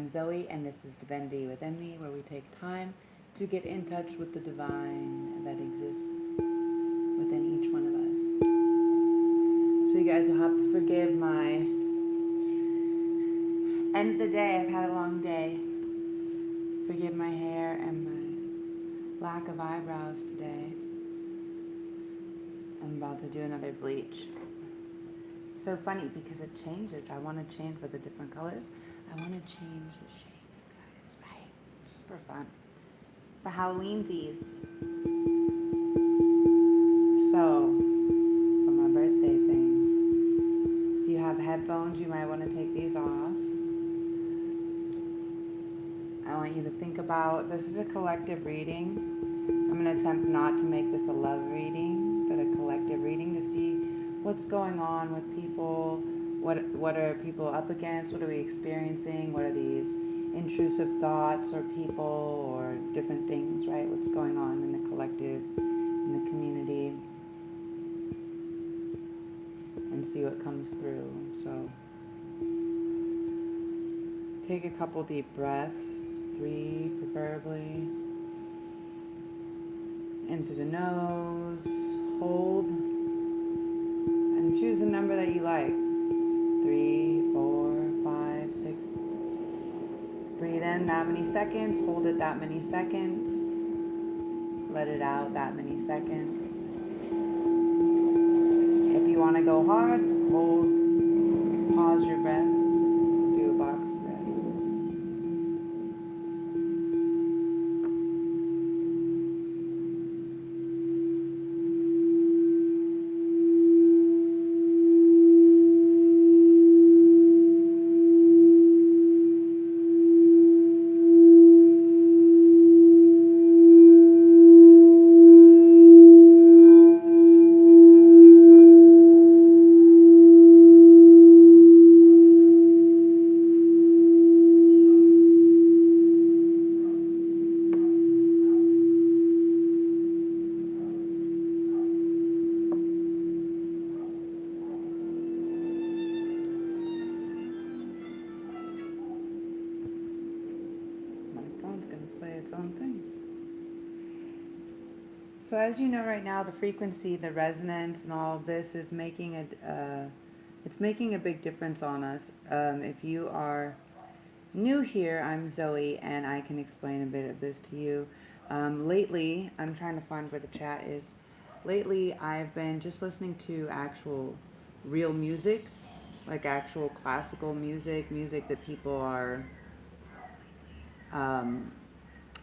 I'm Zoe, and this is Divinity Within Thee, where we take time to get in touch with the divine that exists within each one of us. So you guys will have to forgive my end of the day. I've had a long day. Forgive my hair and my lack of eyebrows today. I'm about to do another bleach. So funny because it changes. I want to change for the different colors. I want to change the shape, guys, right? Just for fun. For Halloweensies. So, for my birthday things. If you have headphones, you might want to take these off. I want you to think about, this is a collective reading. I'm going to attempt not to make this a love reading, but a collective reading to see what's going on with people. What are people up against? What are we experiencing? What are these intrusive thoughts or people or different things, right? What's going on in the collective, in the community, and see what comes through. So take a couple deep breaths, 3 preferably, into the nose, hold, and choose a number that you like. 3, 4, 5, 6. Breathe in that many seconds, hold it that many seconds, let it out that many seconds. If you want to go hard, hold, pause your breath, do a box breath. So as you know right now, the frequency, the resonance, and all of this is making it's making a big difference on us. If you are new here, I'm Zoe, and I can explain a bit of this to you. Lately, I'm trying to find where the chat is. Lately, I've been just listening to actual real music, like actual classical music, music that people are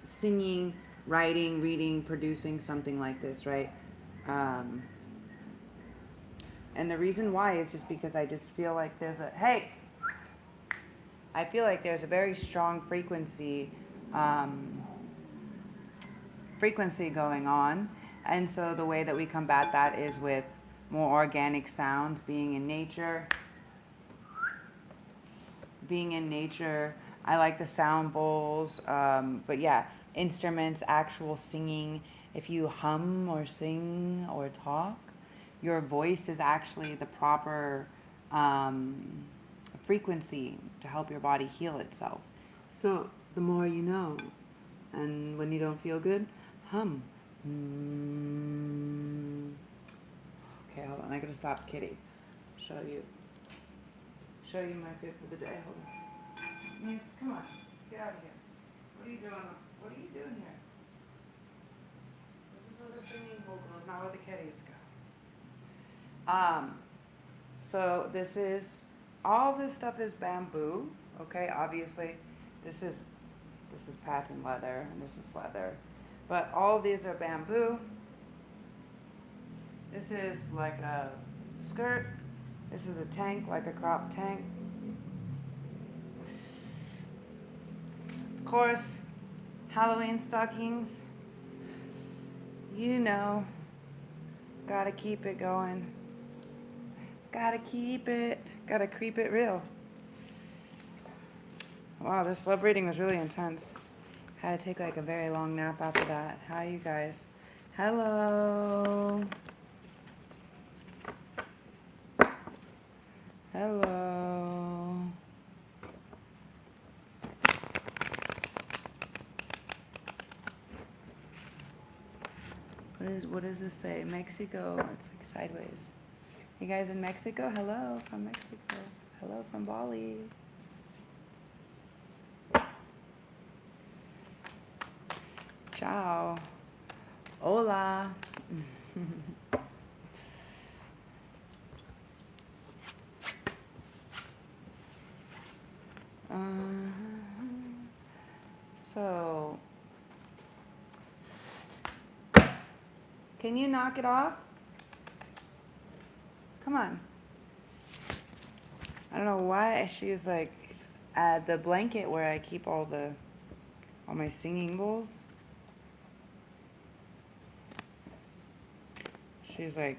singing, writing, reading, producing, something like this, right? And the reason why is just because I just feel like there's I feel like there's a very strong frequency going on. And so the way that we combat that is with more organic sounds, being in nature. I like the sound bowls, but yeah, instruments, actual singing. If you hum or sing or talk, your voice is actually the proper frequency to help your body heal itself. So the more you know, and when you don't feel good, hum. Okay, hold on, I gotta stop kidding. Show you my fit for the day. Hold on. Yes, come on, get out of here. What are you doing? What are you doing here? This is where the singing bowl goes, not where the kitties go. So this is, all this stuff is bamboo, okay? Obviously, this is patent leather, and this is leather. But all of these are bamboo. This is like a skirt. This is a tank, like a crop tank. Of course, Halloween stockings. You know, gotta keep it going. Gotta keep it. Gotta creep it real. Wow, this love reading was really intense. Had to take like a very long nap after that. Hi, you guys. Hello. Hello. What does this say? Mexico. It's like sideways. You guys in Mexico? Hello from Mexico. Hello from Bali. Ciao. Hola. So, can you knock it off? Come on. I don't know why she's like at the blanket where I keep all my singing bowls. She's like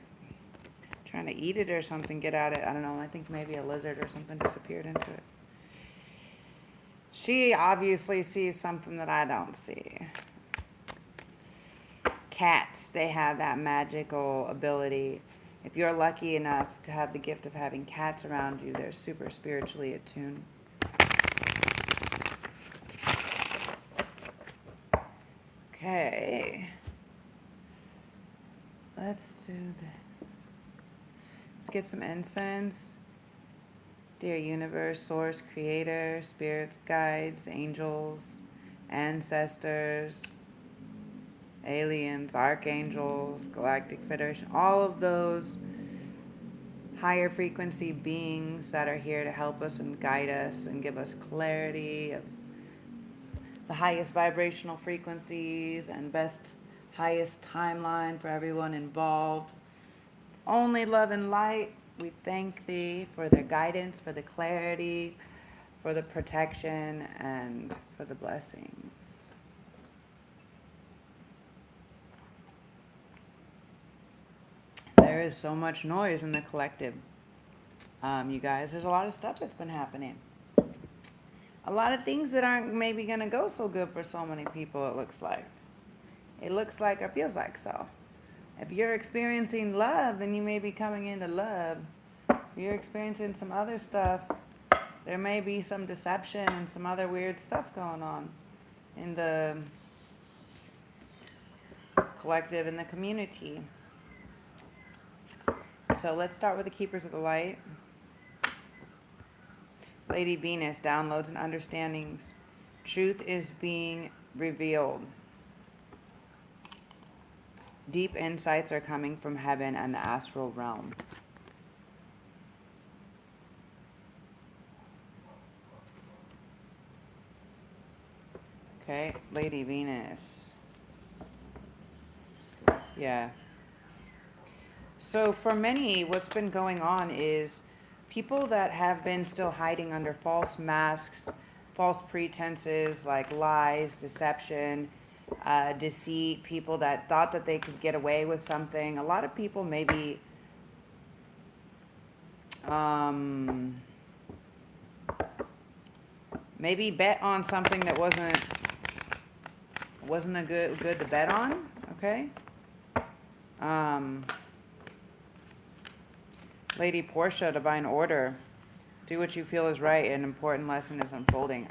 trying to eat it or something, get at it. I don't know. I think maybe a lizard or something disappeared into it. She obviously sees something that I don't see. Cats, they have that magical ability. If you're lucky enough to have the gift of having cats around you, they're super spiritually attuned. Okay. Let's do this. Let's get some incense. Dear universe, source, creator, spirits, guides, angels, ancestors, aliens, archangels, galactic federation, all of those higher frequency beings that are here to help us and guide us and give us clarity of the highest vibrational frequencies and best, highest timeline for everyone involved. Only love and light. We thank thee for their guidance, for the clarity, for the protection, and for the blessings. There is so much noise in the collective. You guys, there's a lot of stuff that's been happening. A lot of things that aren't maybe going to go so good for so many people, it looks like. It looks like or feels like so. If you're experiencing love, then you may be coming into love. If you're experiencing some other stuff, there may be some deception and some other weird stuff going on in the collective, in the community. So let's start with the Keepers of the Light. Lady Venus, downloads and understandings. Truth is being revealed. Deep insights are coming from heaven and the astral realm. Okay, Lady Venus. Yeah. So for many, what's been going on is people that have been still hiding under false masks, false pretenses like lies, deception, deceit, people that thought that they could get away with something. A lot of people maybe maybe bet on something that wasn't a good to bet on. Okay. Lady Portia, Divine Order. Do what you feel is right. An important lesson is unfolding.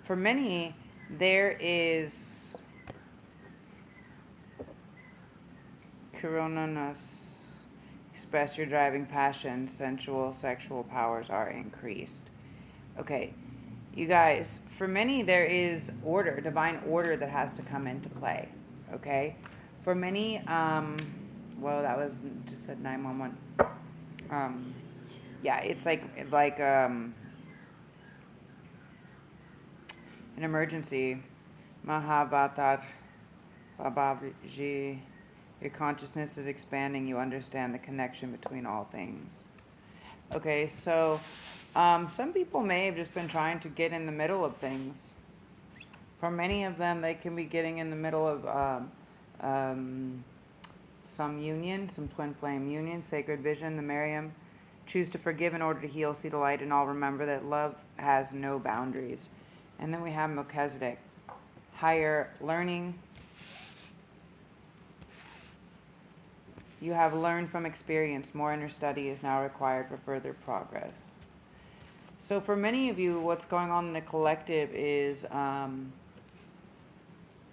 For many, there is Coronanas. Express your driving passion. Sensual, sexual powers are increased. Okay, you guys, for many, there is order, divine order that has to come into play. Okay? For many, well, that was just at 911. Yeah, it's like an emergency. Mahavatar Babaji. Your consciousness is expanding. You understand the connection between all things. Okay, so some people may have just been trying to get in the middle of things. For many of them, they can be getting in the middle of some union, some twin flame union, sacred vision, the Miriam. Choose to forgive in order to heal, see the light, and all remember that love has no boundaries. And then we have Melchizedek, higher learning. You have learned from experience. More inner study is now required for further progress. So for many of you, what's going on in the collective is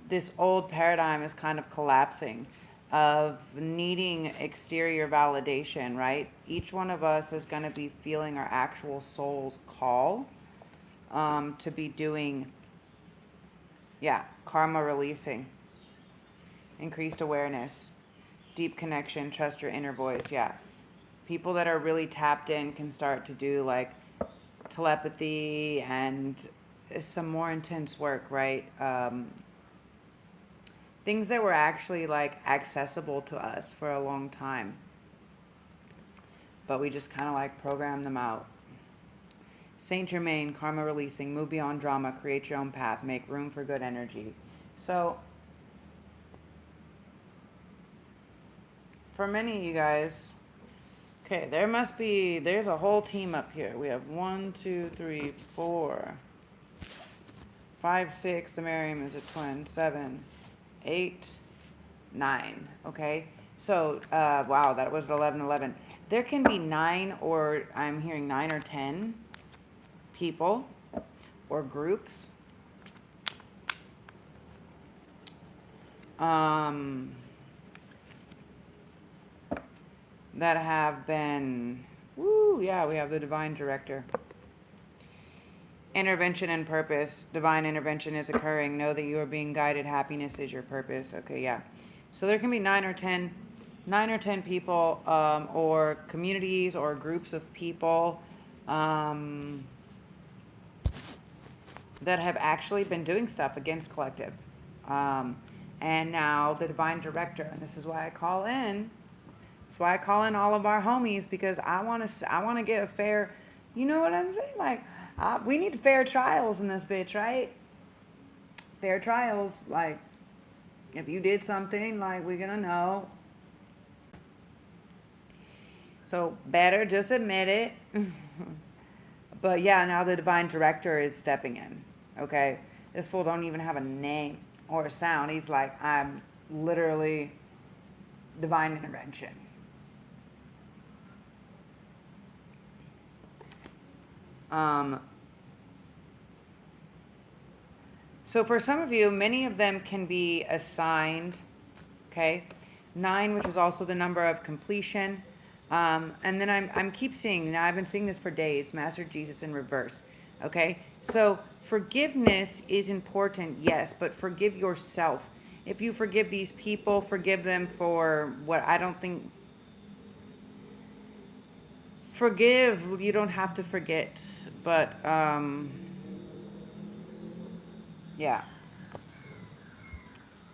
this old paradigm is kind of collapsing of needing exterior validation, right? Each one of us is going to be feeling our actual soul's call to be doing, karma releasing, increased awareness, deep connection, trust your inner voice. People that are really tapped in can start to do like telepathy and some more intense work, right? Things that were actually like accessible to us for a long time, but we just kind of like program them out. Saint Germain, karma releasing, move beyond drama, create your own path, make room for good energy. So for many of you guys, okay, there's a whole team up here. We have 1, 2, 3, 4, 5, 6, the Miriam is a twin, 7, 8, 9, okay? So, wow, that was 11, 11. There can be 9 or, I'm hearing 9 or 10 people or groups that have been, we have the divine director. Intervention and purpose. Divine intervention is occurring. Know that you are being guided. Happiness is your purpose. Okay, so there can be 9 or 10 people or communities or groups of people that have actually been doing stuff against collective. And now the divine director, and this is why I call in. That's why I call in all of our homies, because I want to get a fair, you know what I'm saying? Like, we need fair trials in this bitch, right? Fair trials. Like, if you did something, like, we're gonna know. So better just admit it. But now the divine director is stepping in. Okay, this fool don't even have a name or a sound. He's like, I'm literally divine intervention. So for some of you, many of them can be assigned, okay, 9, which is also the number of completion. And then I'm keep seeing, now I've been seeing this for days, Master Jesus in reverse, okay? So forgiveness is important, yes, but forgive yourself. If you forgive these people, forgive them for what I don't think, forgive, you don't have to forget, but,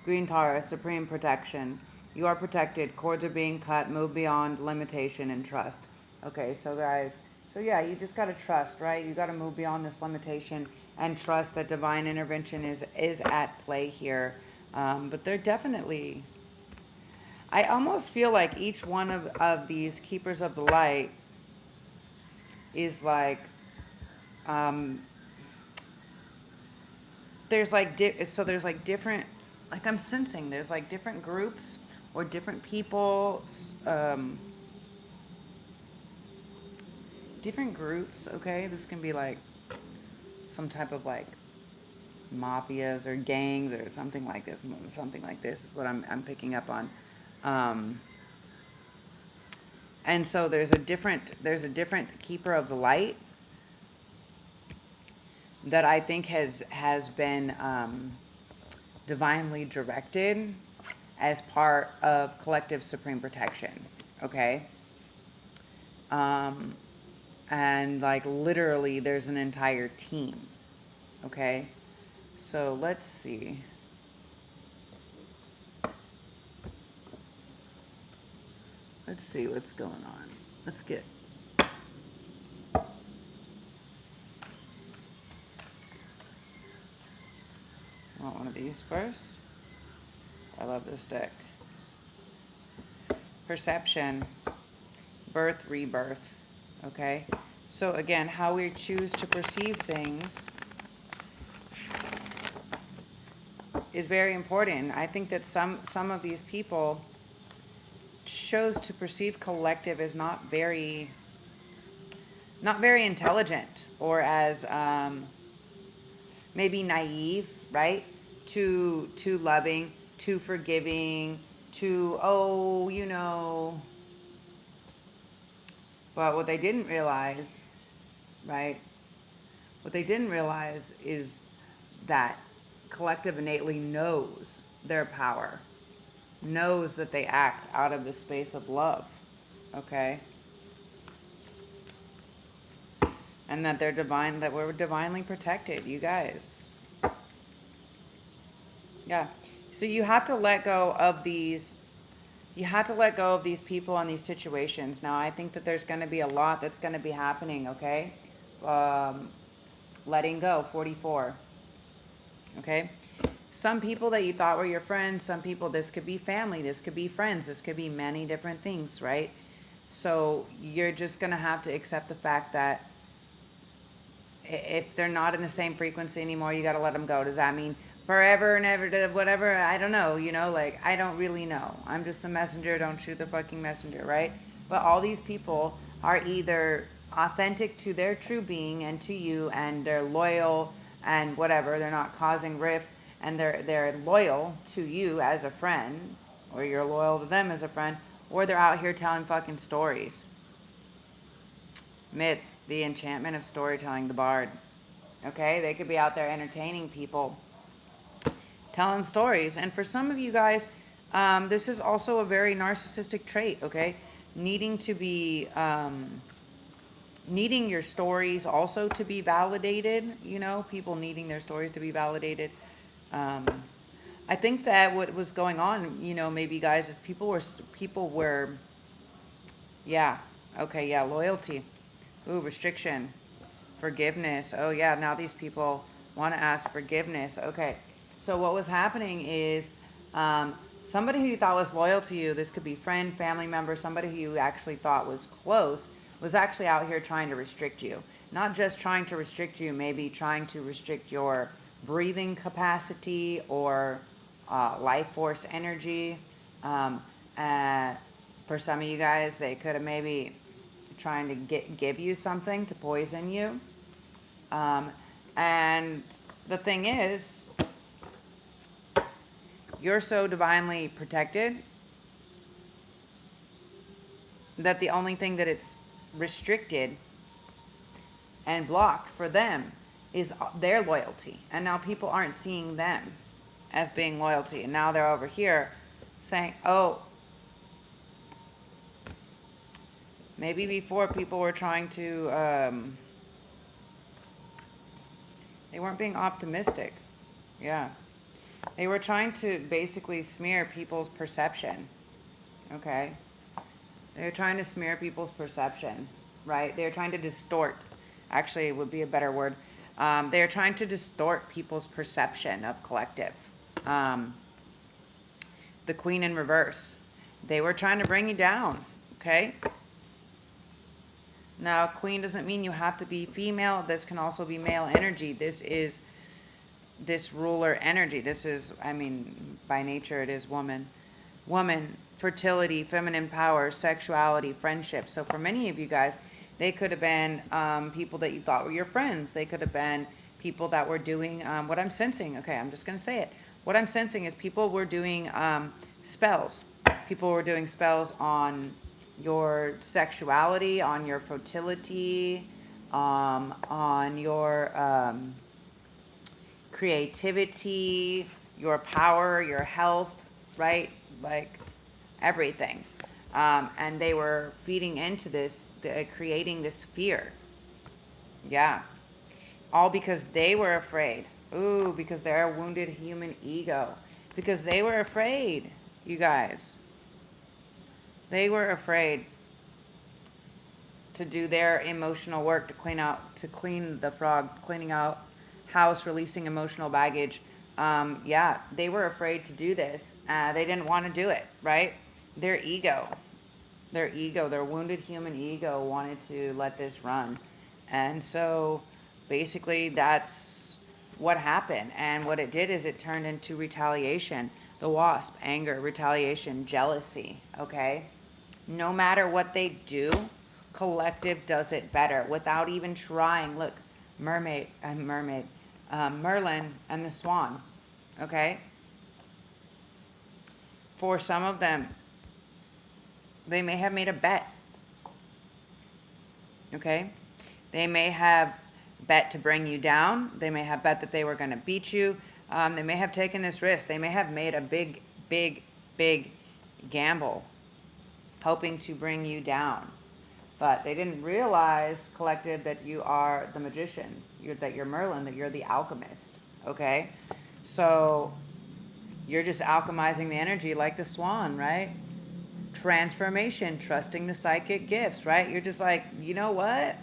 Green Taurus, supreme protection. You are protected. Cords are being cut. Move beyond limitation and trust. Okay, so guys, you just got to trust, right? You got to move beyond this limitation and trust that divine intervention is at play here. But they're definitely, I almost feel like each one of these keepers of the light is like, there's like different, like I'm sensing there's like different groups or different people, different groups. Okay, this can be like some type of like mafias or gangs or something like this. Something like this is what I'm picking up on. And so there's a different keeper of the light that I think has been divinely directed as part of collective supreme protection, okay? And like literally there's an entire team, okay? So let's see. Let's see what's going on. Let's get... Want one of these first? I love this deck. Perception, birth, rebirth, okay? So again, how we choose to perceive things is very important. I think that some of these people chose to perceive collective as not very intelligent, or as maybe naive, right? too loving, too forgiving, too, oh, you know. But what they didn't realize, right? What they didn't realize is that collective innately knows their power, knows that they act out of the space of love, okay? And that they're divine, that we're divinely protected, you guys. Yeah. So you have to let go of these, you have to let go of these people and these situations. Now, I think that there's going to be a lot that's going to be happening, okay? Letting go, 44. Okay? Some people that you thought were your friends, some people, this could be family, this could be friends, this could be many different things, right? So you're just going to have to accept the fact that if they're not in the same frequency anymore, you got to let them go. Does that mean forever and ever, whatever? I don't know, you know, like, I don't really know. I'm just a messenger. Don't shoot the fucking messenger, right? But all these people are either authentic to their true being and to you, and they're loyal and whatever. They're not causing rift, and they're loyal to you as a friend, or you're loyal to them as a friend, or they're out here telling fucking stories. Myth, the enchantment of storytelling, the bard. Okay, they could be out there entertaining people, telling stories. And for some of you guys, this is also a very narcissistic trait, okay? Needing to be, needing your stories also to be validated, you know, people needing their stories to be validated. I think that what was going on, you know, maybe guys, is people were, yeah, okay, yeah, loyalty. Ooh, restriction, forgiveness. Oh yeah, now these people want to ask forgiveness. Okay, so what was happening is somebody who you thought was loyal to you, this could be friend, family member, somebody who you actually thought was close, was actually out here trying to restrict you. Not just trying to restrict you, maybe trying to restrict your breathing capacity or life force energy. For some of you guys, they could have maybe trying to give you something to poison you. And the thing is, you're so divinely protected that the only thing that it's restricted and blocked for them is their loyalty. And now people aren't seeing them as being loyalty. And now they're over here saying, oh, maybe before people were trying to, they weren't being optimistic. Yeah. They were trying to basically smear people's perception. Okay. They're trying to smear people's perception, right? They're trying to distort. Actually, it would be a better word. They're trying to distort people's perception of collective. The Queen in reverse. They were trying to bring you down. Okay. Now, Queen doesn't mean you have to be female. This can also be male energy. This is this ruler energy. This is, I mean, by nature it is woman. Woman, fertility, feminine power, sexuality, friendship. So for many of you guys, they could have been people that you thought were your friends. They could have been people that were doing what I'm sensing. Okay, I'm just going to say it. What I'm sensing is people were doing spells. People were doing spells on your sexuality, on your fertility, on your creativity, your power, your health, right? Like everything. And they were feeding into this, creating this fear. Yeah. All because they were afraid. Ooh, because they're a wounded human ego. Because they were afraid, you guys. They were afraid to do their emotional work, to clean the frog, cleaning out house, releasing emotional baggage. Yeah, they were afraid to do this. They didn't want to do it, right? Their ego, their wounded human ego wanted to let this run. And so basically that's what happened. And what it did is it turned into retaliation. The wasp, anger, retaliation, jealousy, okay? No matter what they do, collective does it better without even trying. Look, Merlin and the swan. Okay? For some of them, they may have made a bet. Okay? They may have bet to bring you down. They may have bet that they were going to beat you. They may have taken this risk. They may have made a big, big, big gamble, hoping to bring you down. But they didn't realize, collective, that you are the magician, that you're Merlin, that you're the alchemist. Okay? So you're just alchemizing the energy like the swan, right? Transformation, trusting the psychic gifts, right? You're just like, you know what?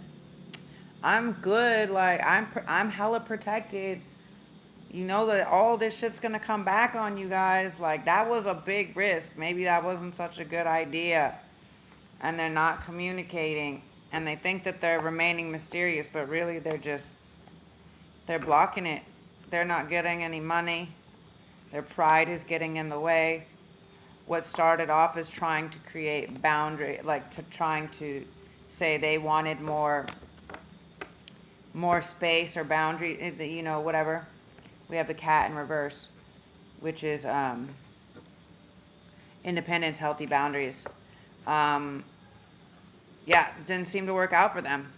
I'm good. Like I'm hella protected. You know that all this shit's gonna come back on you guys. Like that was a big risk. Maybe that wasn't such a good idea. And they're not communicating. And they think that they're remaining mysterious, but really they're blocking it. They're not getting any money. Their pride is getting in the way. What started off as trying to create boundary, trying to say they wanted more space or boundary, whatever. We have the cat in reverse, which is independence, healthy boundaries. Yeah, didn't seem to work out for them.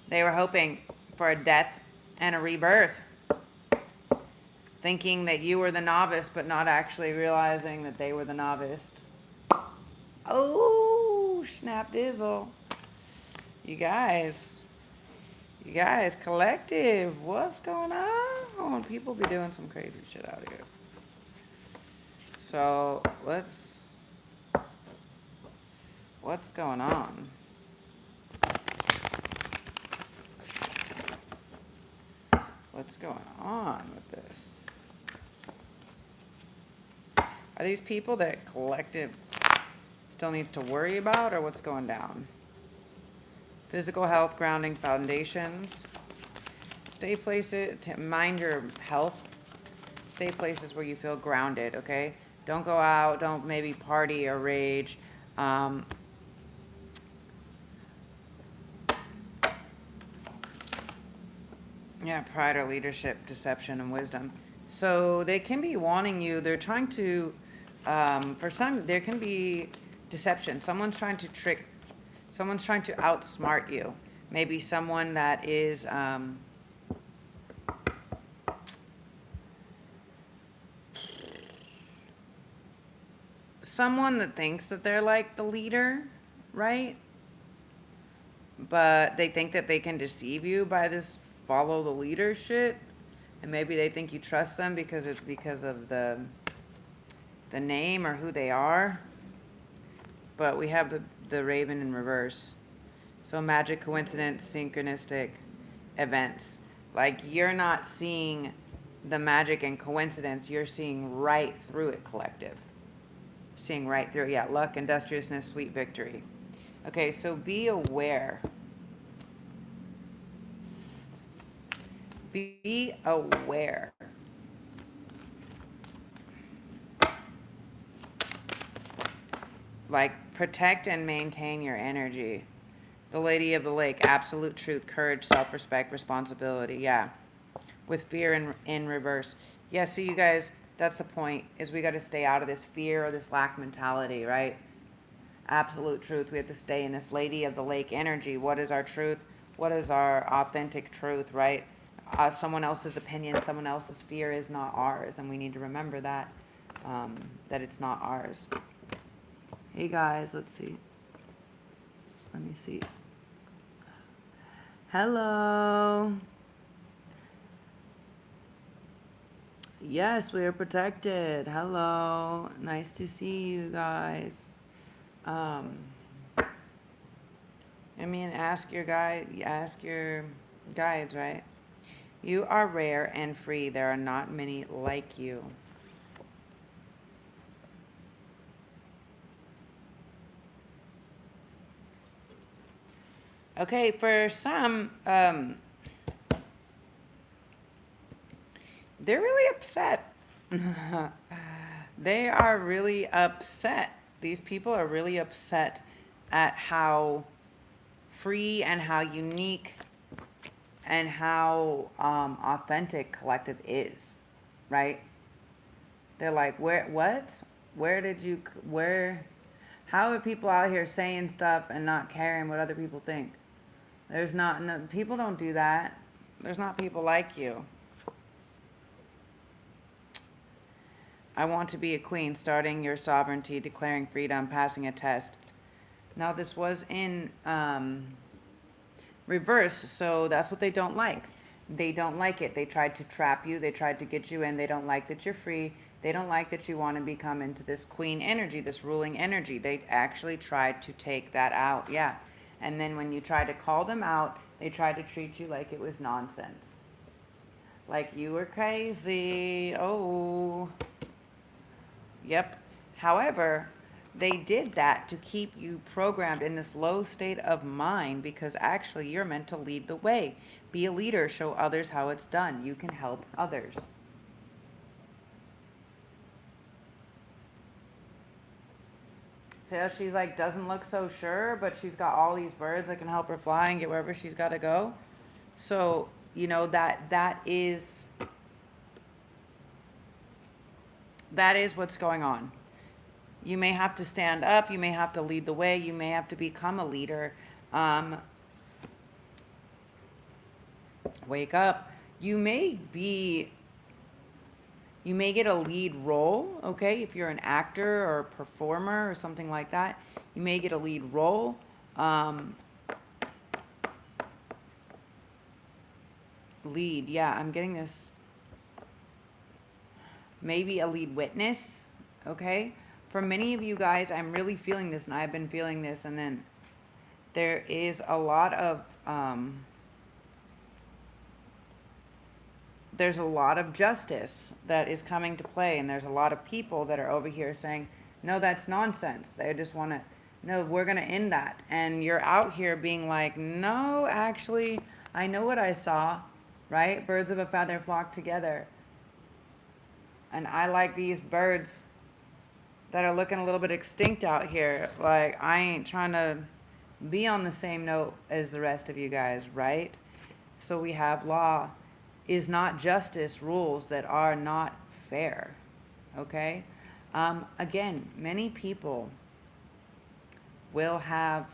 They were hoping for a death and a rebirth, thinking that you were the novice, but not actually realizing that they were the novice. Oh, snap dizzle. You guys, collective, what's going on? People be doing some crazy shit out here. So, what's going on? What's going on with this? Are these people that collective still needs to worry about, or what's going down? Physical health, grounding, foundations. Stay places, to mind your health. Stay places where you feel grounded, okay? Don't go out, don't maybe party or rage. Yeah, pride or leadership, deception, and wisdom. So they can be wanting you, they're trying to, for some, there can be deception. Someone's trying to outsmart you. Maybe someone that is, someone that thinks that they're like the leader, right? But they think that they can deceive you by this follow the leader shit. And maybe they think you trust them because it's because of the name or who they are. But we have the raven in reverse. So magic, coincidence, synchronistic events. Like you're not seeing the magic and coincidence, you're seeing right through it, collective. Seeing right through it. Yeah, luck, industriousness, sweet victory. Okay, so be aware. Be aware. Like, protect and maintain your energy. The Lady of the Lake, absolute truth, courage, self-respect, responsibility. Yeah. With fear in reverse. Yeah, see, you guys, that's the point, is we got to stay out of this fear or this lack mentality, right? Absolute truth. We have to stay in this Lady of the Lake energy. What is our truth? What is our authentic truth, right? Someone else's opinion, someone else's fear is not ours, and we need to remember that, that it's not ours. Hey guys, let's see. Let me see. Hello. Yes, we are protected. Hello. Nice to see you guys. I mean, ask your guides, right? You are rare and free. There are not many like you. Okay, for some, they're really upset. They are really upset. These people are really upset at how free and how unique and how authentic collective is. right? They're like, where, what? Where did you, where, how are people out here saying stuff and not caring what other people think? There's not, no, people don't do that. There's not people like you. I want to be a queen, starting your sovereignty, declaring freedom, passing a test. Now, this was in reverse, so that's what they don't like. They don't like it. They tried to trap you. They tried to get you in. They don't like that you're free. They don't like that you want to become into this queen energy, this ruling energy. They actually tried to take that out, yeah. And then when you try to call them out, they tried to treat you like it was nonsense. Like you were crazy. Oh. Yep. However, they did that to keep you programmed in this low state of mind because actually you're meant to lead the way. Be a leader, show others how it's done. You can help others. So she's like, doesn't look so sure, but she's got all these birds that can help her fly and get wherever she's got to go. So, you know, that is what's going on. You may have to stand up. You may have to lead the way. You may have to become a leader. Wake up. You may get a lead role, okay? If you're an actor or a performer or something like that, you may get a lead role. Lead, yeah, I'm getting this. Maybe a lead witness, okay? For many of you guys, I'm really feeling this, and I've been feeling this, and then there is a lot of, there's a lot of justice that is coming to play, and there's a lot of people that are over here saying, no, that's nonsense. They just want to, no, we're going to end that. And you're out here being like, no, actually, I know what I saw, right? Birds of a feather flock together. And I like these birds that are looking a little bit extinct out here. Like, I ain't trying to be on the same note as the rest of you guys, right? So we have law is not justice, rules that are not fair, okay? Again, many people will have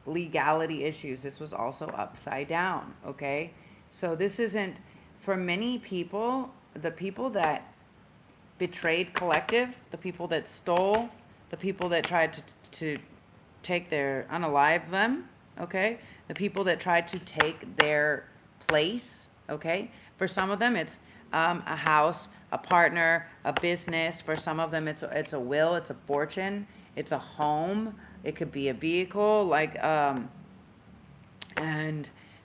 legality issues. This was also upside down, okay? So this isn't, for many people, the people that betrayed collective, the people that stole, the people that tried to take their, unalive them, okay? The people that tried to take their place, okay? For some of them, it's a house, a partner, a business. For some of them, it's a will, it's a fortune, it's a home. It could be a vehicle, like, and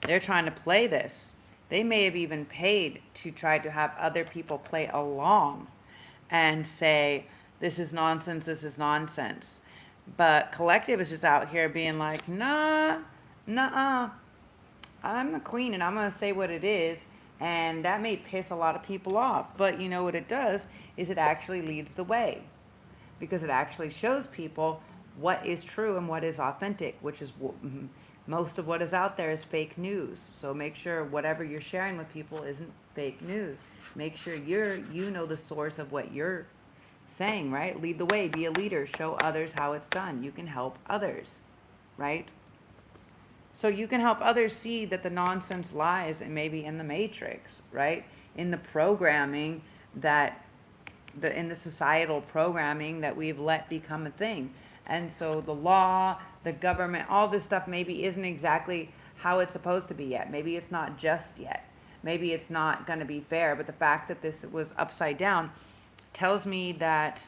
they're trying to play this. They may have even paid to try to have other people play along and say, this is nonsense, this is nonsense. But collective is just out here being like, nah, I'm the queen and I'm going to say what it is. And that may piss a lot of people off. But you know what it does is it actually leads the way. Because it actually shows people what is true and what is authentic, which is most of what is out there is fake news. So make sure whatever you're sharing with people isn't fake news. Make sure you know the source of what you're saying, right? Lead the way, be a leader, show others how it's done. You can help others, right? So you can help others see that the nonsense lies and maybe in the matrix, right? In the programming that, in the societal programming that we've let become a thing. And so the law, the government, all this stuff maybe isn't exactly how it's supposed to be yet. Maybe it's not just yet. Maybe it's not going to be fair. But the fact that this was upside down tells me that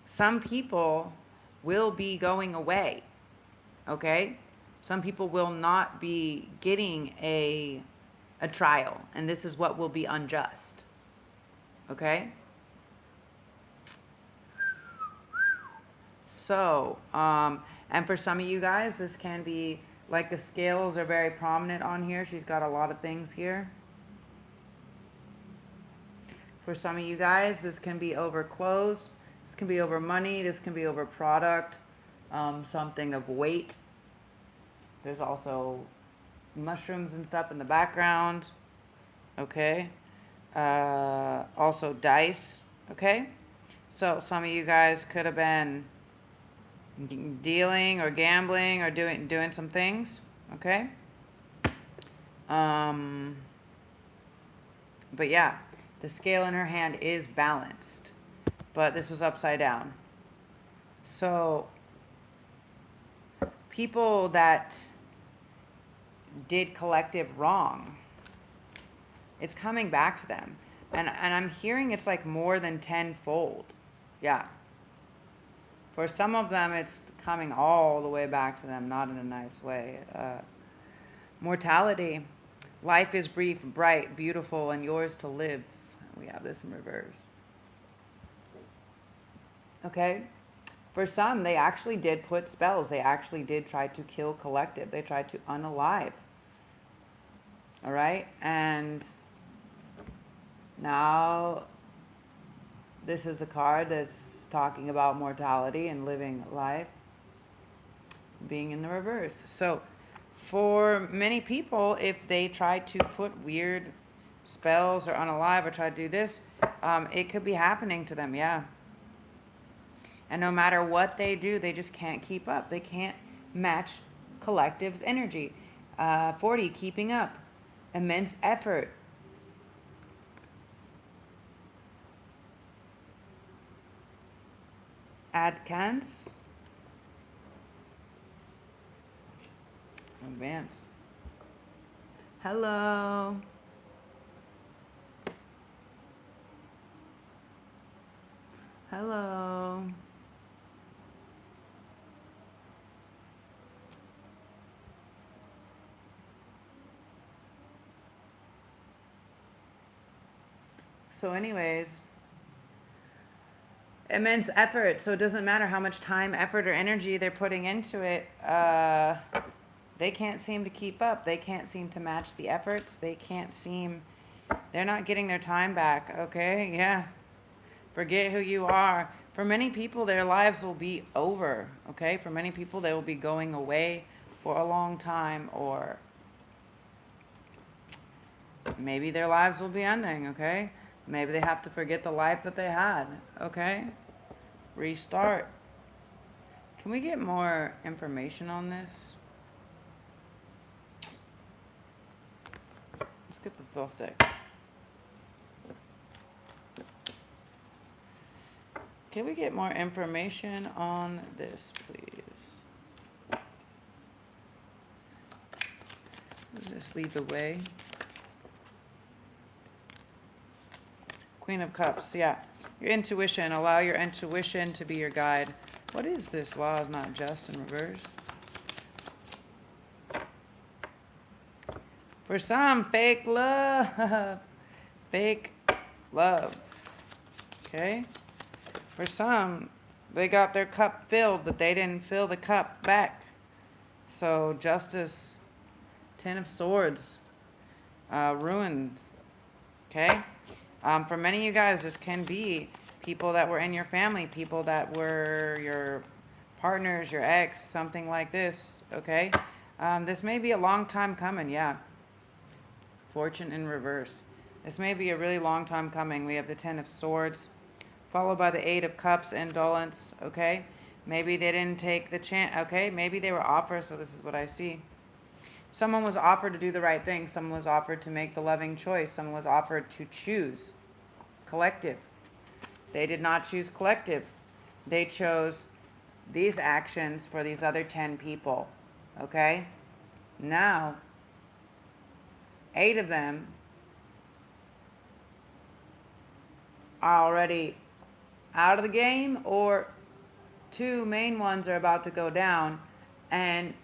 some people will be going away, okay? Some people will not be getting a trial, and this is what will be unjust, okay? So, and for some of you guys, this can be, like the scales are very prominent on here. She's got a lot of things here. For some of you guys, this can be over clothes. This can be over money. This can be over product, something of weight. There's also mushrooms and stuff in the background. Okay. Also dice, okay? So some of you guys could have been dealing or gambling or doing some things, okay? But yeah, the scale in her hand is balanced, but this was upside down. So people that did collective wrong, it's coming back to them. And I'm hearing it's like more than tenfold. Yeah. For some of them, it's coming all the way back to them, not in a nice way. Mortality. Life is brief, bright, beautiful, and yours to live. We have this in reverse. Okay? For some, they actually did put spells. They actually did try to kill collective. They tried to unalive. All right? And now this is the card that's talking about mortality and living life being in the reverse. So for many people, if they try to put weird spells or unalive or try to do this, it could be happening to them, yeah. And no matter what they do, they just can't keep up. They can't match collective's energy. 40, keeping up. Immense effort. Advance. Advance. Hello. Hello. So anyways, immense effort. So it doesn't matter how much time, effort, or energy they're putting into it. They can't seem to keep up. They can't seem to match the efforts. They're not getting their time back. Okay, yeah. Forget who you are. For many people, their lives will be over. Okay, for many people, they will be going away for a long time, or maybe their lives will be ending. Okay, maybe they have to forget the life that they had. Okay, restart. Can we get more information on this? Let's get the filth deck. Can we get more information on this, please? Does this lead the way? Queen of Cups, yeah. Your intuition. Allow your intuition to be your guide. What is this? Law is not just in reverse. For some, fake love. Fake love. Okay? For some, they got their cup filled, but they didn't fill the cup back. So, Justice, Ten of Swords, ruined. Okay? For many of you guys, this can be people that were in your family, people that were your partners, your ex, something like this. Okay? This may be a long time coming, yeah. Fortune in reverse. This may be a really long time coming. We have the Ten of Swords, followed by the Eight of Cups, indolence, okay? Maybe they didn't take the chance, okay? Maybe they were offered, so this is what I see. Someone was offered to do the right thing. Someone was offered to make the loving choice. Someone was offered to choose collective. They did not choose collective. They chose these actions for these other 10 people, okay? Now, 8 of them are already out of the game, or 2 main ones are about to go down, and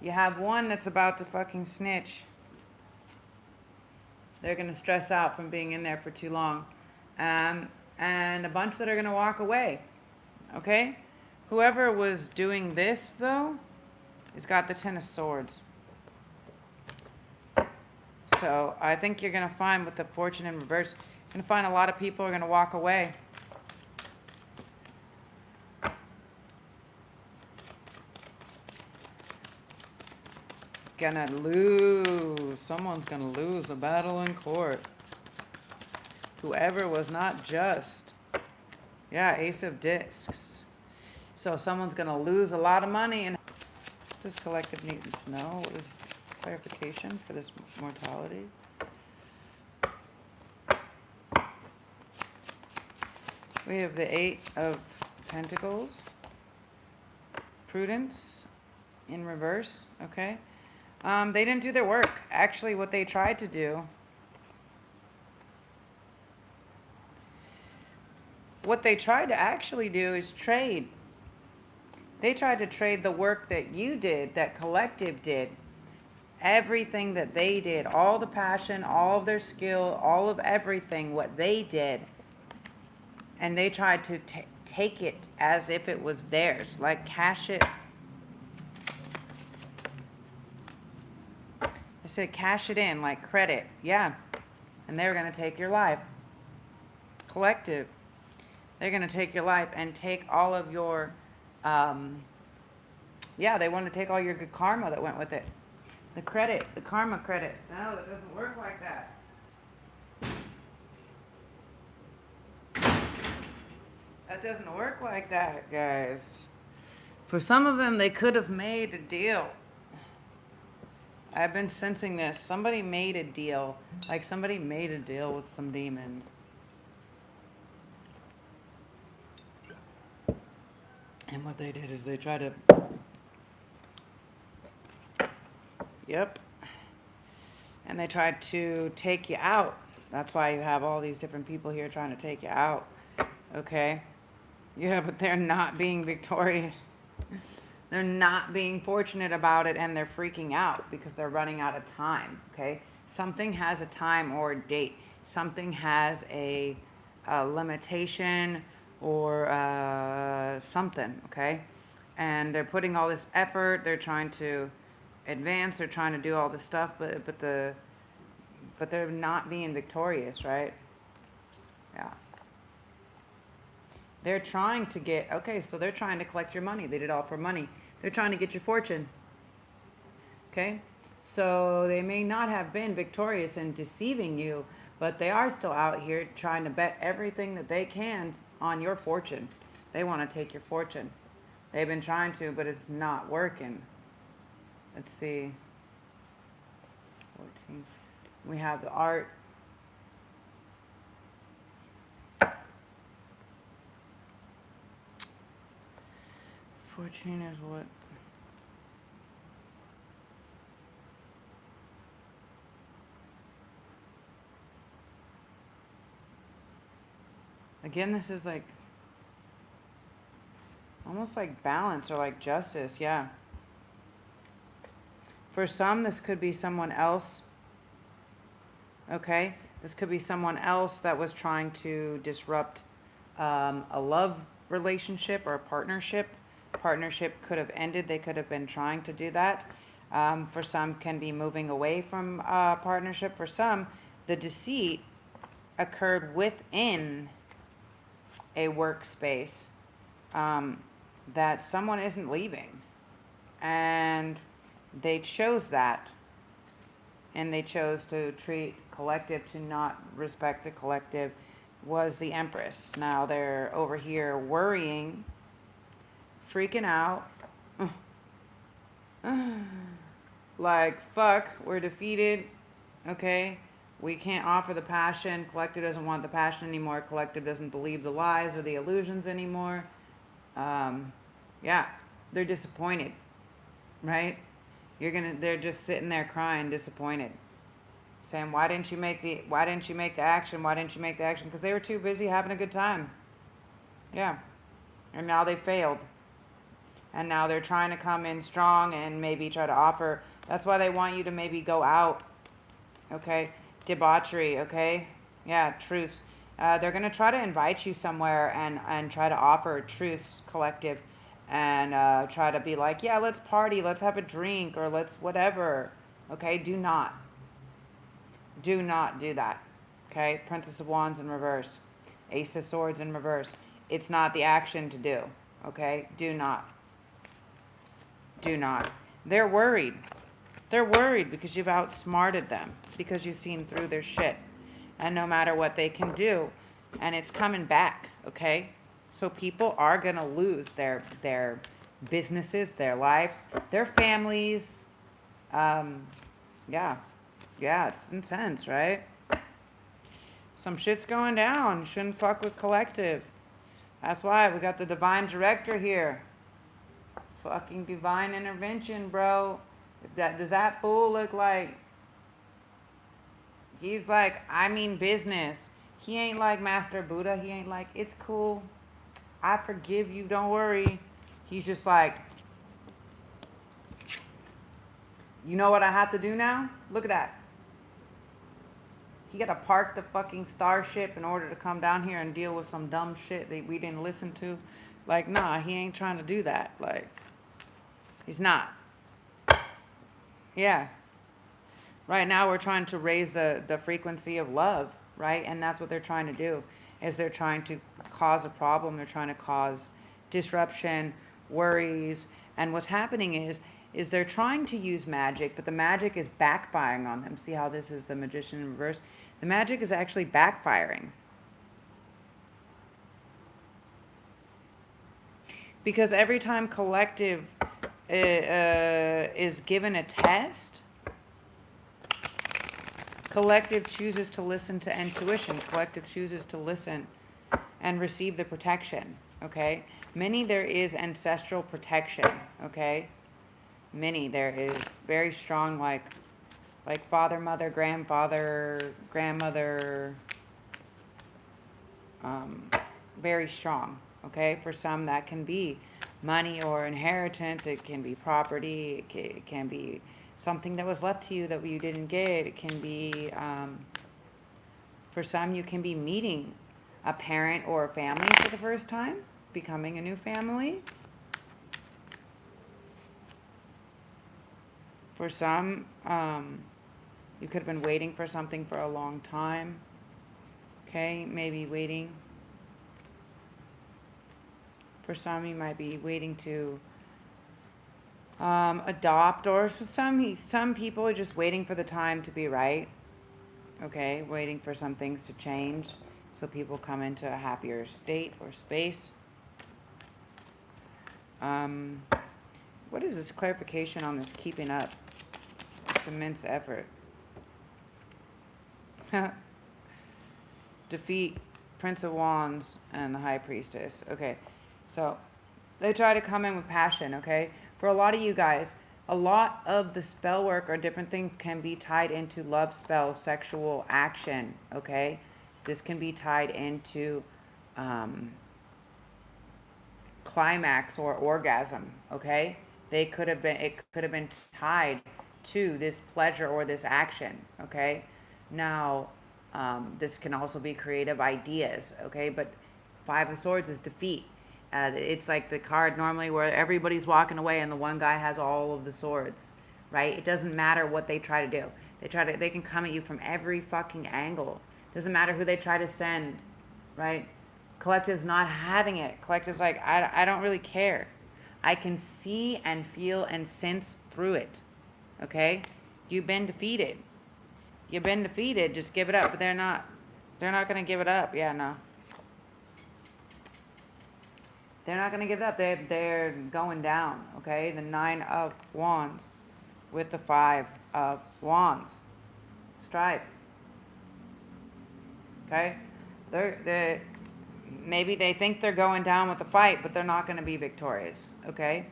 you have one that's about to fucking snitch. They're going to stress out from being in there for too long. And a bunch that are going to walk away. Okay? Whoever was doing this, though, has got the Ten of Swords. So I think you're going to find with the Fortune in reverse, you're going to find a lot of people are going to walk away. gonna lose. Someone's gonna lose a battle in court. Whoever was not just. Yeah, Ace of Discs. So someone's gonna lose a lot of money. And does collective need to know? What is clarification for this mortality? We have the Eight of Pentacles. Prudence in reverse, okay? They didn't do their work. Actually, what they tried to do, what they tried to actually do is trade. They tried to trade the work that you did, that collective did. Everything that they did, all the passion, all of their skill, all of everything, what they did. And they tried to take it as if it was theirs, like cash it. I said cash it in, like credit, yeah. And they're going to take your life. Collective. They're going to take your life and take all of your, yeah, they want to take all your good karma that went with it. The credit, the karma credit. No, that doesn't work like that. That doesn't work like that, guys. For some of them, they could have made a deal. I've been sensing this. Somebody made a deal. Like somebody made a deal with some demons. And what they did is they tried to... Yep. And they tried to take you out. That's why you have all these different people here trying to take you out. Okay? Yeah, but they're not being victorious. They're not being fortunate about it, and they're freaking out because they're running out of time, okay? Something has a time or a date. Something has a limitation or something, okay? And they're putting all this effort. They're trying to advance. They're trying to do all this stuff, but they're not being victorious, right? Yeah. They're trying to get, okay, so they're trying to collect your money. They did all for money. They're trying to get your fortune. Okay? So they may not have been victorious in deceiving you, but they are still out here trying to bet everything that they can on your fortune. They want to take your fortune. They've been trying to, but it's not working. Let's see. 14. We have the art. Fortune is what? Again, this is like almost like balance or like justice, yeah. For some, this could be someone else. Okay? This could be someone else that was trying to disrupt a love relationship or a partnership. Partnership could have ended. They could have been trying to do that. For some, can be moving away from partnership. For some, the deceit occurred within a workspace that someone isn't leaving. And they chose that. And they chose to treat collective, to not respect the collective, was the Empress. Now they're over here worrying, freaking out. Like, fuck, we're defeated. Okay? We can't offer the passion. Collective doesn't want the passion anymore. Collective doesn't believe the lies or the illusions anymore. Yeah, they're disappointed. Right? They're just sitting there crying, disappointed. Saying, why didn't you make the action? Why didn't you make the action? Because they were too busy having a good time. Yeah. And now they failed. And now they're trying to come in strong and maybe try to offer. That's why they want you to maybe go out. Okay? Debauchery, okay? Yeah, truce. They're going to try to invite you somewhere and try to offer truce, collective. And try to be like, yeah, let's party, let's have a drink, or let's whatever. Okay? Do not do that. Okay? Princess of Wands in reverse. Ace of Swords in reverse. It's not the action to do. Okay? Do not. They're worried. They're worried because you've outsmarted them, because you've seen through their shit. And no matter what they can do, and it's coming back, okay? So people are going to lose their businesses, their lives, their families. Yeah. Yeah, it's intense, right? Some shit's going down. You shouldn't fuck with collective. That's why we got the divine director here. Fucking divine intervention, bro. Does that fool look like... He's like, I mean business. He ain't like Master Buddha. He ain't like, it's cool. I forgive you. Don't worry. He's just like, you know what I have to do now? Look at that. He got to park the fucking starship in order to come down here and deal with some dumb shit that we didn't listen to. Like, nah, he ain't trying to do that. Like, he's not. Yeah. Right now we're trying to raise the frequency of love, right? And that's what they're trying to do, is they're trying to cause a problem. They're trying to cause disruption, worries. And what's happening is they're trying to use magic, but the magic is backfiring on them. See how this is the magician in reverse? The magic is actually backfiring. Because every time collective is given a test, collective chooses to listen to intuition. Collective chooses to listen and receive the protection, okay? Many there is ancestral protection, okay? Many there is very strong, like father, mother, grandfather, grandmother, very strong, okay? For some that can be money or inheritance. It can be property. It can be something that was left to you that you didn't get. It can be, for some, you can be meeting a parent or a family for the first time, becoming a new family. For some, you could have been waiting for something for a long time. Okay, maybe waiting. For some, you might be waiting to adopt, or for some people are just waiting for the time to be right. Okay, waiting for some things to change so people come into a happier state or space. What is this clarification on this keeping up? It's immense effort. Defeat Prince of Wands and the High Priestess. Okay, so they try to come in with passion, okay? For a lot of you guys, a lot of the spell work or different things can be tied into love spells, sexual action, okay? This can be tied into climax or orgasm, okay? It could have been tied to this pleasure or this action, okay? Now, this can also be creative ideas, okay? But Five of Swords is defeat. It's like the card normally where everybody's walking away and the one guy has all of the swords, right? It doesn't matter what they try to do. They can come at you from every fucking angle. Doesn't matter who they try to send, right? Collective's not having it. Collective's like, I don't really care. I can see and feel and sense through it, okay? You've been defeated. You've been defeated. Just give it up. But they're not going to give it up. Yeah, no. They're not going to give it up. They're going down, okay? The Nine of Wands with the Five of Wands. Strife. Okay? Maybe they think they're going down with the fight, but they're not going to be victorious, okay?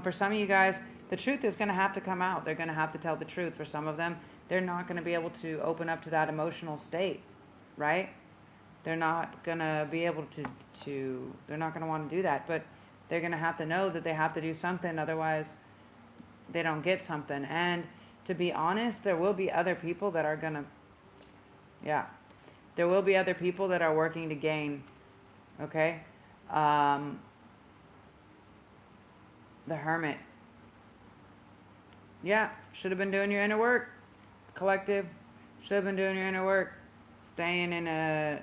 For some of you guys, the truth is going to have to come out. They're going to have to tell the truth. For some of them, they're not going to be able to open up to that emotional state, right? They're not going to be able to they're not going to want to do that, but they're going to have to know that they have to do something, otherwise they don't get something. And to be honest, there will be other people that are going to, yeah, there will be other people that are working to gain, okay? The Hermit. Yeah, should have been doing your inner work. Collective, should have been doing your inner work. Staying in a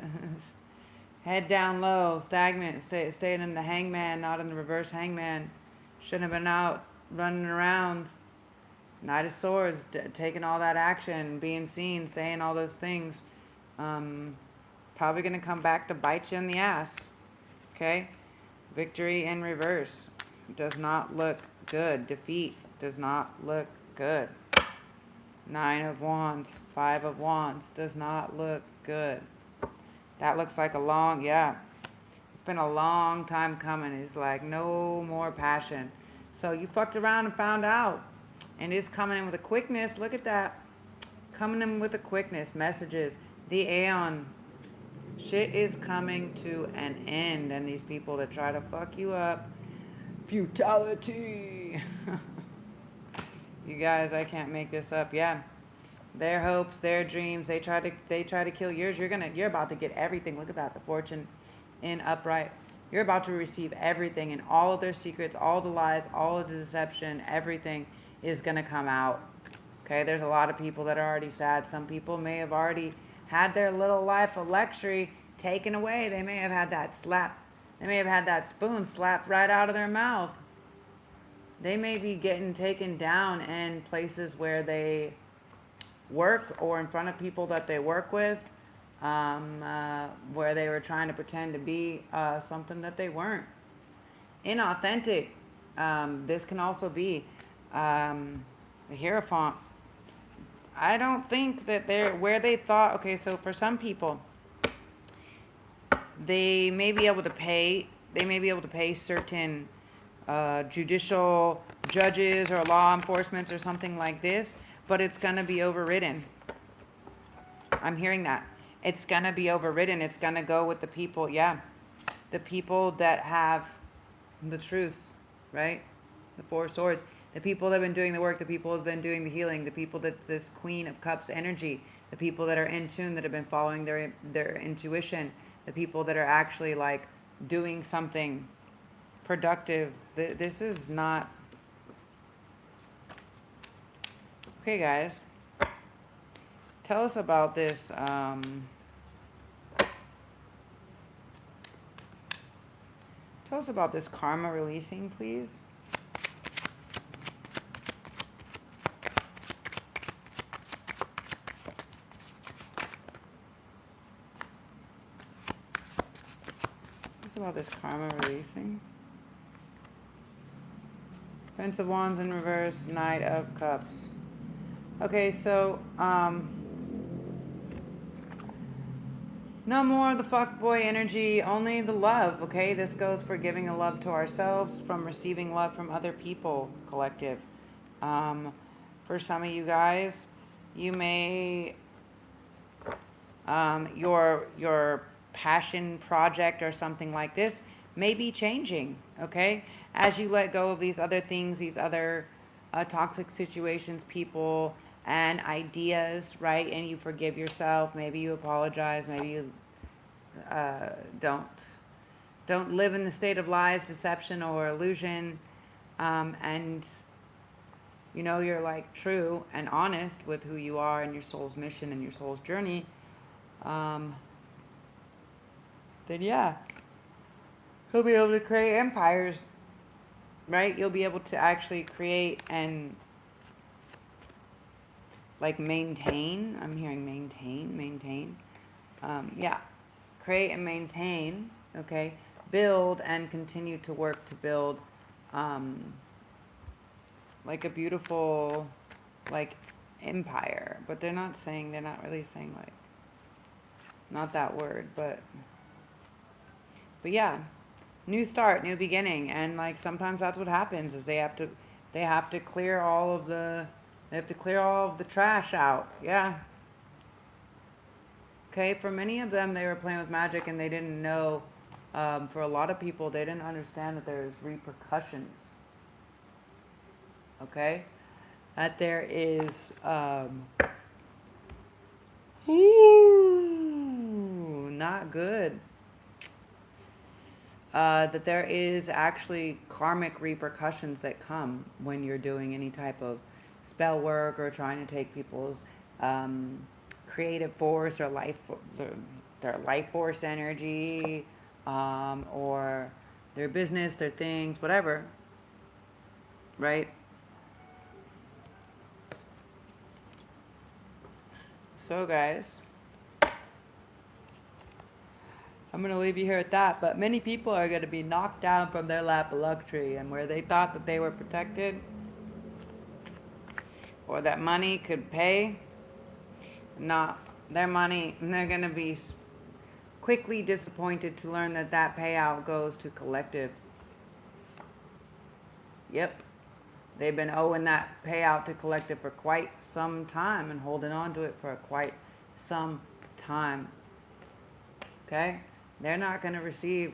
head down low, stagnant, staying in the hangman, not in the reverse hangman. Shouldn't have been out running around Knight of Swords, taking all that action, being seen, saying all those things. Probably going to come back to bite you in the ass. Okay? Victory in reverse. Does not look good. Defeat does not look good. 9 of Wands, 5 of Wands. Does not look good. That looks like a long, yeah. It's been a long time coming. It's like no more passion. So you fucked around and found out. And it's coming in with a quickness. Look at that. Coming in with a quickness. Messages. The Aeon. Shit is coming to an end. And these people that try to fuck you up. Futility. You guys, I can't make this up. Yeah. Their hopes, their dreams, they try to kill yours. You're about to get everything. Look at that. The Fortune in upright. You're about to receive everything, and all of their secrets, all the lies, all of the deception, everything is going to come out. Okay, there's a lot of people that are already sad. Some people may have already had their little life of luxury taken away. They may have had that slap. They may have had that spoon slapped right out of their mouth. They may be getting taken down in places where they work or in front of people that they work with, where they were trying to pretend to be something that they weren't. Inauthentic. This can also be the Hierophant. I don't think that they're where they thought. Okay, so for some people, they may be able to pay. They may be able to pay certain judicial judges or law enforcement or something like this, but it's going to be overridden. I'm hearing that. It's going to be overridden. It's going to go with the people, yeah. The people that have the truths, right? The 4 swords. The people that have been doing the work, the people that have been doing the healing, the people that this Queen of Cups energy, the people that are in tune, that have been following their intuition, the people that are actually like doing something productive. This is not... Okay, guys. Tell us about this. Tell us about this karma releasing, please. Tell us about this karma releasing. Prince of Wands in reverse, Knight of Cups. Okay, so, no more of the fuckboy energy, only the love, okay? This goes for giving a love to ourselves, from receiving love from other people, collective. For some of you guys, you may, your passion project or something like this may be changing, okay? As you let go of these other things, these other toxic situations, people, and ideas, right? And you forgive yourself. Maybe you apologize. Maybe you don't live in the state of lies, deception, or illusion. And you know you're like true and honest with who you are and your soul's mission and your soul's journey. Then yeah, you'll be able to create empires, right? You'll be able to actually create and like maintain. I'm hearing maintain. Yeah. Create and maintain, okay? Build and continue to work to build like a beautiful like empire. But they're not really saying like, not that word, but yeah. New start, new beginning. And like sometimes that's what happens is they have to clear all of the trash out. Yeah. Okay, for many of them, they were playing with magic and they didn't know. For a lot of people, they didn't understand that there's repercussions. Okay? That there is... not good. That there is actually karmic repercussions that come when you're doing any type of spell work or trying to take people's creative force or their life force energy, or their business, their things, whatever, right? So guys, I'm going to leave you here at that, but many people are going to be knocked down from their lap of luxury, and where they thought that they were protected or that money could pay, not their money, and they're going to be quickly disappointed to learn that that payout goes to collective. Yep. They've been owing that payout to collective for quite some time and holding on to it for quite some time. Okay? They're not going to receive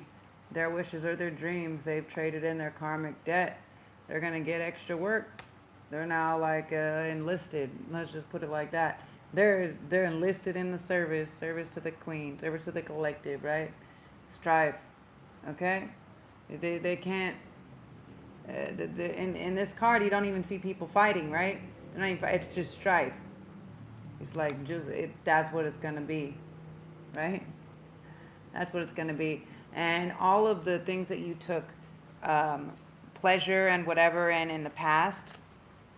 their wishes or their dreams. They've traded in their karmic debt. They're going to get extra work. They're now like enlisted. Let's just put it like that. They're enlisted in the service to the queen, service to the collective, right? Strife. Okay? They can't. In this card, you don't even see people fighting, right? They're not even, it's just strife. It's like that's what it's gonna be, right? That's what it's gonna be. And all of the things that you took pleasure and whatever in the past,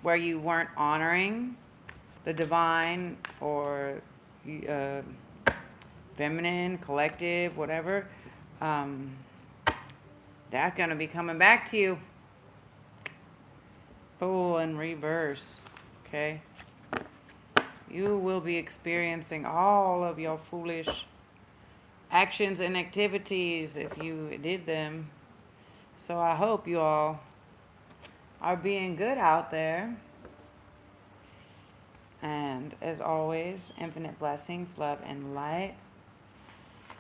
where you weren't honoring the divine or feminine, collective, whatever, that's gonna be coming back to you. Fool in reverse, okay? You will be experiencing all of your foolish actions and activities if you did them. So I hope you all are being good out there. And as always, infinite blessings, love, and light.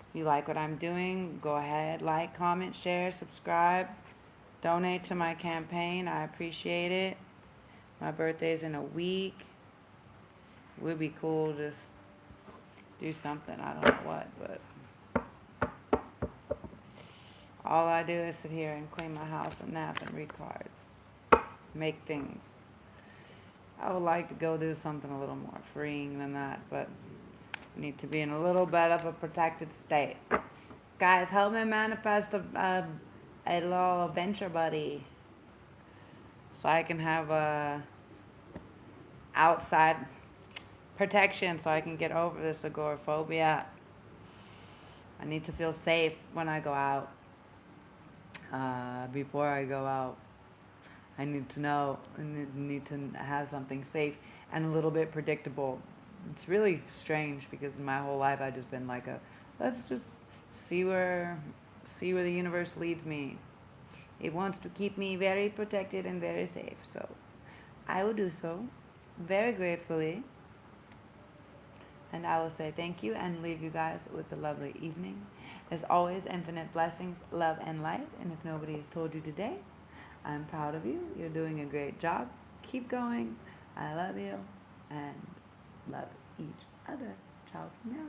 If you like what I'm doing, go ahead, like, comment, share, subscribe. Donate to my campaign. I appreciate it. My birthday's in a week. It would be cool to just do something. I don't know what, but all I do is sit here and clean my house and nap and read cards. Make things. I would like to go do something a little more freeing than that, but I need to be in a little bit of a protected state. Guys, help me manifest a little adventure buddy so I can have a outside protection so I can get over this agoraphobia. I need to feel safe when I go out. Before I go out, I need to know, I need to have something safe and a little bit predictable. It's really strange because my whole life I've just been like let's just see where the universe leads me. It wants to keep me very protected and very safe. So I will do so very gratefully. And I will say thank you and leave you guys with a lovely evening. As always, infinite blessings, love, and light. And if nobody has told you today, I'm proud of you. You're doing a great job. Keep going. I love you and love each other. Ciao for now.